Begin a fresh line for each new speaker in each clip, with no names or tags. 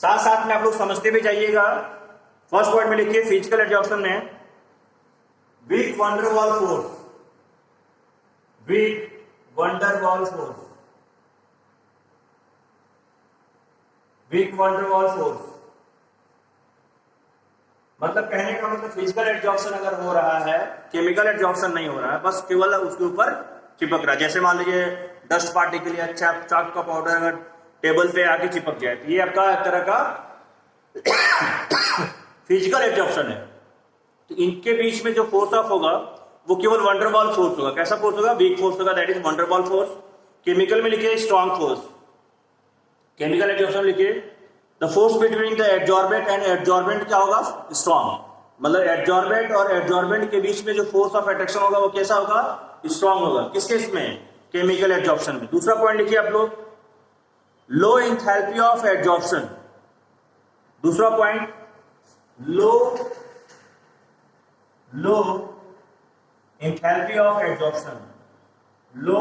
साथ साथ में आप लोग समझते भी जाइएगा। फर्स्ट पॉइंट में लिखिए फिजिकल एडजॉर्प्शन में weak van der Waals force, weak van der Waals force, weak van der Waals force मतलब कहने का मतलब फिजिकल एडजॉर्प्शन अगर हो रहा है, केमिकल एडजॉर्प्शन नहीं हो रहा है, बस केवल उसके ऊपर चिपक रहा है। जैसे मान लीजिए डस्ट पार्टिकल या चाक का पाउडर अगर टेबल पे आके चिपक जाए तो ये आपका एक तरह का फिजिकल एडजॉर्प्शन है। तो इनके बीच में जो फोर्स ऑफ होगा वो केवल वंडरवॉल फोर्स होगा। कैसा फोर्स होगा? वीक फोर्स होगा, that is van der Waals force. Chemical में लिखिए स्ट्रॉन्ग फोर्स। केमिकल एडजॉर्प्शन लिखिए the force between the adsorbent and adsorbent क्या होगा? स्ट्रॉन्ग। मतलब एडजॉर्बेंट और एडजॉर्बेंट के बीच में जो फोर्स ऑफ अट्रैक्शन होगा वो कैसा होगा? स्ट्रॉन्ग होगा। किस केस में? केमिकल एडजॉर्प्शन में। दूसरा पॉइंट लिखिए आप लोग लो एंथैल्पी ऑफ एडजॉर्प्शन। दूसरा point low enthalpy of adsorption, low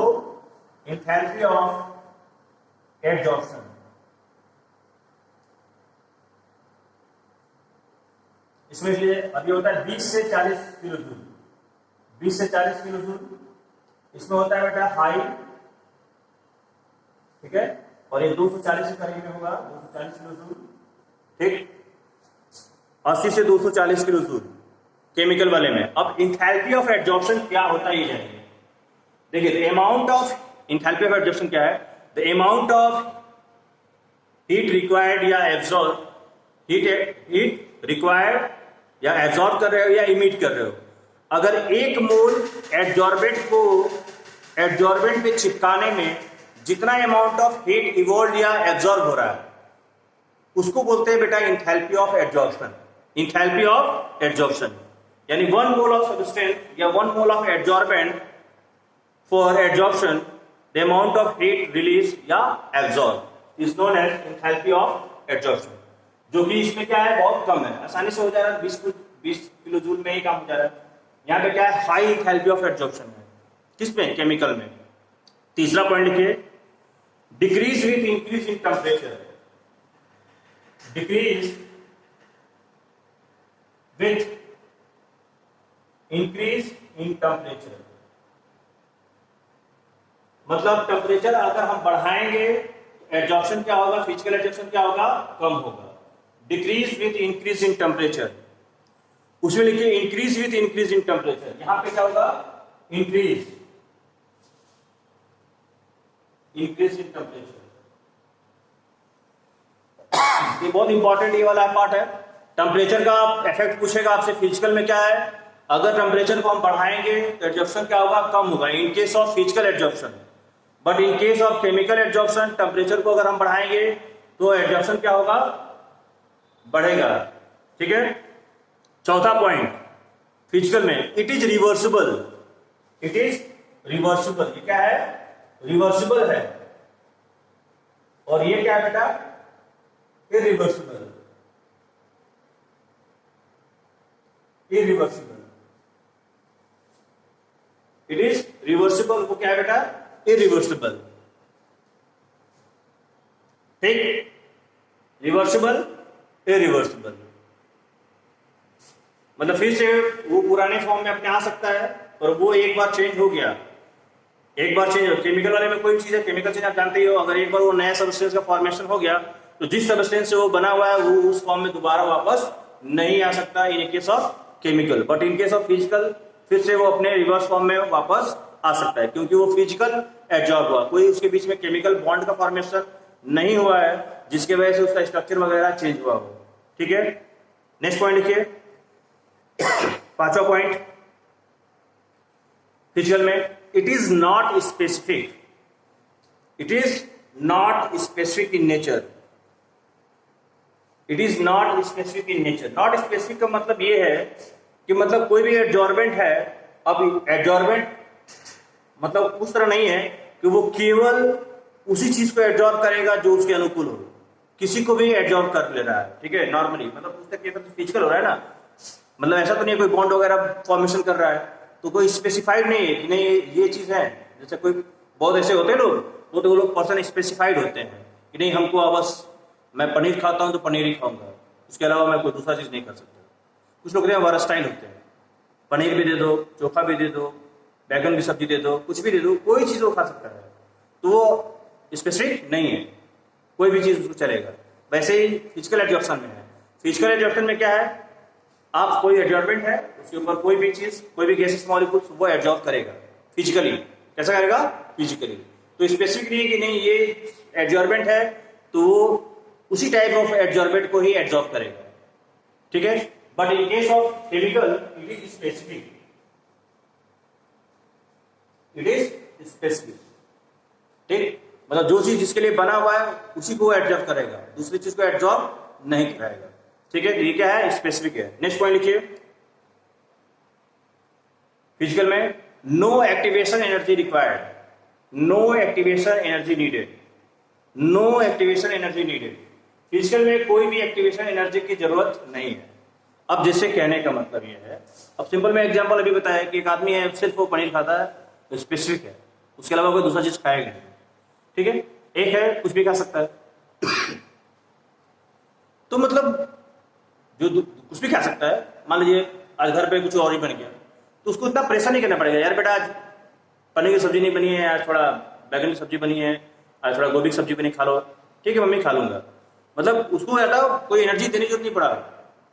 enthalpy of adsorption. इसमें अभी होता है 20 से 40 किलो जूल, 20 से 40 किलो जूल। इसमें होता है बेटा हाई, ठीक है, और ये 240 के करीब में होगा, 240 किलो जूल, ठीक। 80 से 240 किलो जूल केमिकल वाले में। अब इंथैल्पी ऑफ एडजॉर्प्शन क्या होता है ये जानिए। देखिए the amount of enthalpy of adsorption क्या है? The amount of heat required या एब्जॉर्ब, हीट रिक्वायर्ड या एब्जॉर्ब कर रहे हो या इमिट कर रहे हो। अगर 1 मोल एडजॉर्बेंट को एडजॉर्बेंट पे चिपकाने में जितना अमाउंट ऑफ हीट इवॉल्व या एब्जॉर्ब हो रहा है उसको बोलते हैं बेटा enthalpy of adsorption. Enthalpy of adsorption यानी 1 मोल ऑफ सब्सटेंस या 1 mole of adsorbent for adsorption the amount of heat release या absorb is known as enthalpy of adsorption. जो कि इसमें क्या है? बहुत कम है, आसानी से हो जा रहा है, 20 किलो जूल में ही काम हो जा रहा है। यहाँ पे क्या है? हाई इंथैल्पी ऑफ एडजॉर्प्शन है। किसमें? केमिकल में। तीसरा पॉइंट लिखिए decrease with increase in temperature, decrease with increase in temperature. मतलब टेम्परेचर अगर हम बढ़ाएंगे एडजॉर्प्शन क्या होगा? फिजिकल एडजॉर्प्शन क्या होगा? कम होगा। Decrease with increase in temperature, उसमें लिखिए increase with increase in temperature. यहां पे क्या होगा? Increase, increase in temperature. ये बहुत इंपॉर्टेंट ये वाला पार्ट है। टेम्परेचर का इफेक्ट पूछेगा आपसे फिजिकल में क्या है। अगर टेम्परेचर को हम बढ़ाएंगे तो एडजॉर्प्शन क्या होगा? कम होगा in case of physical adsorption. But in case of chemical adsorption temperature को अगर हम बढ़ाएंगे तो एडजॉर्प्शन क्या होगा? बढ़ेगा, ठीक है। चौथा पॉइंट फिजिकल में it is reversible, it is reversible. ये क्या है? रिवर्सिबल है। और ये क्या है बेटा? Irreversible, irreversible. It is reversible, वो क्या है बेटा? इरिवर्सिबल, ठीक। रिवर्सिबल, इरिवर्सिबल मतलब फिर से वो पुराने फॉर्म में अपने आ सकता है, और वो एक बार चेंज हो गया, एक बार चेंज हो। केमिकल वाले में कोई चीज है, केमिकल चेंज आप जानते ही हो। अगर एक बार वो नया सब्सटेंस का फॉर्मेशन हो गया तो जिस सब्सटेंस से वो बना हुआ है वो उस फॉर्म में दोबारा वापस नहीं आ सकता in case of chemical. But in case of physical फिर से वो अपने रिवर्स फॉर्म में वापस आ सकता है, क्योंकि वो फिजिकल एडजॉर्ब हुआ, कोई उसके बीच में केमिकल बॉन्ड का फॉर्मेशन नहीं हुआ है जिसके वजह से उसका स्ट्रक्चर वगैरह चेंज हुआ हो, ठीक है। नेक्स्ट पॉइंट लिखिए, पांचवा पॉइंट फिजिकल में it is not specific, it is not specific in nature, it is not specific in nature. Not specific का मतलब ये है कि मतलब कोई भी एडजॉर्बेंट है, अब एडजॉर्बेंट मतलब उस तरह नहीं है कि वो केवल उसी चीज को एडजॉर्ब करेगा जो उसके अनुकूल हो, किसी को भी एडजॉर्ब कर ले रहा है, ठीक है। नॉर्मली मतलब उसका केवल फिजिकल हो रहा है ना, मतलब ऐसा तो नहीं है कोई बॉन्ड वगैरह फॉर्मेशन कर रहा है तो कोई स्पेसिफाइड नहीं है कि नहीं ये चीज है। जैसे कोई बहुत ऐसे होते हैं लोग, वो तो वो लोग पर्सन स्पेसिफाइड होते हैं कि नहीं हमको बस मैं पनीर खाता हूँ तो पनीर ही खाऊंगा, उसके अलावा मैं कोई दूसरा चीज़ नहीं कर सकता। कुछ लोग हमारा स्टाइल होते हैं, पनीर भी दे दो, चोखा भी दे दो, बैगन की सब्जी दे दो, कुछ भी दे दो, कोई चीज़ वो खा सकता है, तो वो स्पेसिफिक नहीं है, कोई भी चीज़ उसको चलेगा। वैसे ही फिजिकल एडजॉर्प्शन में है। फिजिकल एडजॉर्प्शन में क्या है, आप कोई एडजॉर्बेंट है उसके ऊपर कोई भी चीज़, कोई भी गैसेस मॉलिक्यूल्स वो एडजॉर्ब करेगा फिजिकली। कैसा करेगा? फिजिकली। तो स्पेसिफिक नहीं है कि नहीं ये एडजॉर्बेंट है तो उसी टाइप ऑफ एडजॉर्बेंट को ही एडजॉर्ब करेगा, ठीक है। But in case of chemical it is specific, it is specific, ठीक। मतलब जो चीज जिसके लिए बना हुआ है उसी को एडजॉर्ब करेगा, दूसरी चीज को एडजॉर्ब नहीं कराएगा, ठीक है। ये क्या है? स्पेसिफिक है। नेक्स्ट पॉइंट लिखिए, फिजिकल में no activation energy required, no activation energy needed, no activation energy needed. Physical में कोई भी एक्टिवेशन एनर्जी की जरूरत नहीं है। अब जैसे कहने का मतलब ये है, अब सिंपल में एग्जांपल अभी बताया कि एक आदमी है सिर्फ वो पनीर खाता है, तो स्पेसिफिक है, उसके अलावा कोई दूसरा चीज खाएगा नहीं, ठीक है। एक है कुछ भी खा सकता है तो मतलब जो कुछ भी खा सकता है, मान लीजिए आज घर पे कुछ और ही बन गया तो उसको इतना प्रेशर नहीं करना पड़ेगा, यार बेटा आज पनीर की सब्जी नहीं बनी है, आज थोड़ा बैगन की सब्जी बनी है, आज थोड़ा गोभी की सब्जी बनी, खा लो, ठीक है मम्मी खा लूंगा। मतलब उसको ज्यादा कोई एनर्जी देने की जरूरत नहीं पड़ा।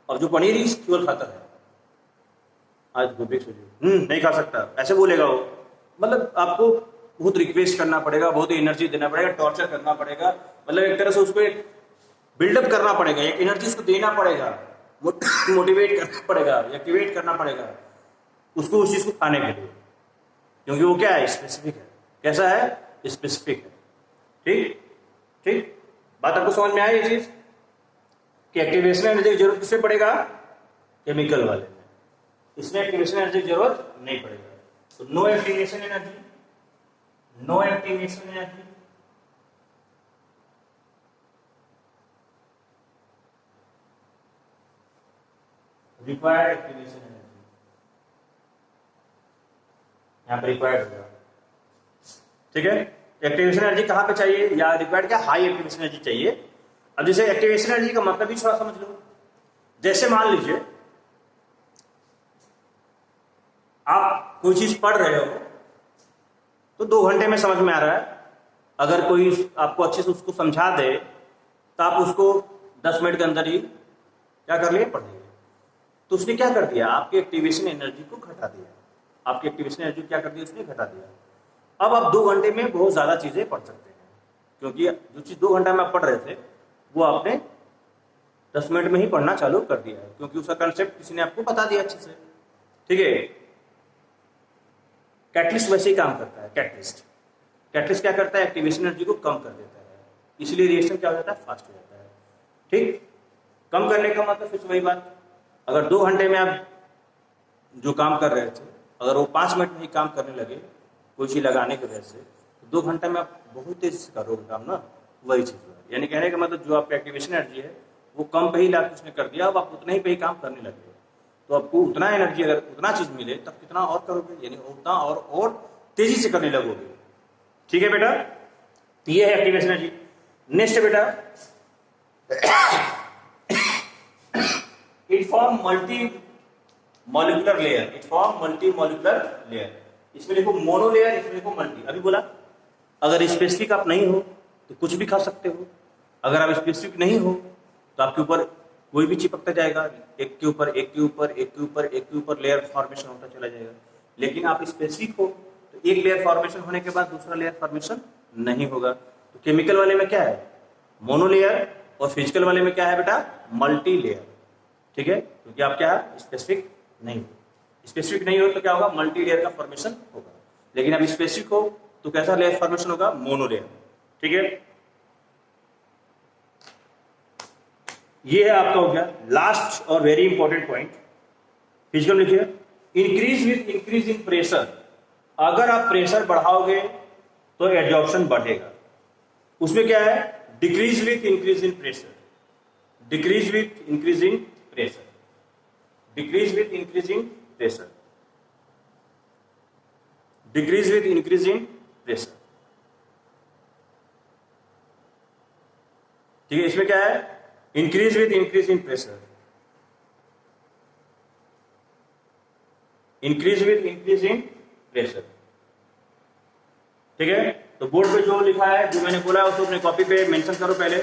और जो पनीर ही केवल खाता है, आज गोभी की सब्जी नहीं खा सकता, ऐसे बोलेगा वो, मतलब आपको बहुत रिक्वेस्ट करना पड़ेगा, बहुत एनर्जी देना पड़ेगा, टॉर्चर करना पड़ेगा, मतलब एक तरह से उसको एक बिल्डअप करना पड़ेगा, एक एनर्जी उसको देना पड़ेगा, मोटिवेट करना पड़ेगा, एक्टिवेट करना पड़ेगा उसको उस चीज को खाने के लिए, क्योंकि वो क्या है? स्पेसिफिक है। कैसा है? स्पेसिफिक है, ठीक ठीक। बात आपको समझ में आई ये चीज कि एक्टिवेशन एनर्जी की जरूरत किसमें पड़ेगा? केमिकल वाले में। इसमें एक्टिवेशन एनर्जी की जरूरत नहीं पड़ेगा। तो no activation energy, no activation energy, required activation energy, यहां पर रिक्वायर्ड होगा, ठीक है। एक्टिवेशन एनर्जी कहां पे चाहिए या रिक्वायर्ड क्या? हाई एक्टिवेशन एनर्जी चाहिए। अब जैसे एक्टिवेशन एनर्जी का मतलब भी थोड़ा समझ लो, जैसे मान लीजिए आप कोई चीज पढ़ रहे हो तो 2 घंटे में समझ में आ रहा है, अगर कोई आपको अच्छे से उसको समझा दे तो आप उसको 10 मिनट के अंदर ही क्या कर लिए? पढ़ लिए। तो उसने क्या कर दिया? आपकी एक्टिवेशन एनर्जी को घटा दिया, आपकी एक्टिवेशन एनर्जी क्या कर दी? उसने घटा दिया। अब आप 2 घंटे में बहुत ज्यादा चीजें पढ़ सकते हैं, क्योंकि जो चीज 2 घंटा में आप पढ़ रहे थे वो आपने 10 मिनट में ही पढ़ना चालू कर दिया है, क्योंकि उसका कंसेप्ट किसी ने आपको बता दिया अच्छे से, ठीक है। कैटलिस्ट वैसे ही काम करता है। कैटलिस्ट कैटलिस्ट क्या करता है? एक्टिवेशन एनर्जी को कम कर देता है, इसलिए रिएक्शन क्या हो जाता है? फास्ट हो जाता है, ठीक। कम करने का मतलब फिर वही बात, अगर 2 घंटे में आप जो काम कर रहे थे अगर वो 5 मिनट में ही काम करने लगे कोई चीज लगाने की वजह से, तो 2 घंटे में आप बहुत तेजी से करोगे काम ना, वही चीज हुआ। यानी कहने का मतलब जो आपका एक्टिवेशन एनर्जी है वो कम पे ही लाके उसने कर दिया, अब आप उतना ही पे ही काम करने लगे, तो आपको उतना एनर्जी अगर उतना चीज मिले तब कितना और करोगे, यानी उतना और तेजी से करने लगोगे, ठीक है बेटा। तो ये है एक्टिवेशन एनर्जी। नेक्स्ट बेटा, it form multi molecular layer, it form multi molecular layer. इसमें देखो मोनो लेयर, इसमें देखो मल्टी। अभी बोला अगर स्पेसिफिक आप नहीं हो तो कुछ भी खा सकते हो, अगर आप स्पेसिफिक नहीं हो तो आपके ऊपर कोई भी चिपकता जाएगा, एक के ऊपर एक के ऊपर एक के ऊपर एक के ऊपर लेयर फॉर्मेशन होता चला जाएगा। लेकिन आप स्पेसिफिक हो तो एक लेयर फॉर्मेशन होने के बाद दूसरा लेयर फॉर्मेशन नहीं होगा। तो केमिकल वाले में क्या है? मोनो लेयर, और फिजिकल वाले में क्या है बेटा? मल्टी लेयर, ठीक है। क्योंकि आप क्या है? स्पेसिफिक नहीं हो। स्पेसिफिक नहीं हो तो क्या होगा? मल्टी लेयर का फॉर्मेशन होगा। लेकिन अब स्पेसिफिक हो तो कैसा लेयर फॉर्मेशन होगा? मोनो लेयर, ठीक है। ये है आपका हो गया लास्ट और वेरी इंपॉर्टेंट पॉइंट। फिजिकल लिखिए, increase with increase in pressure. अगर आप प्रेशर बढ़ाओगे तो एडजॉर्प्शन बढ़ेगा। उसमें क्या है? Decrease with increase in pressure, decrease with increase in pressure, decrease with increase in pressure, decrease with increase in pressure. ठीक है, इसमें क्या है, increase with increase in pressure, increase with increase in pressure. ठीक है, तो बोर्ड पे जो लिखा है, जो मैंने बोला है उसको अपने कॉपी पे मेंशन करो पहले।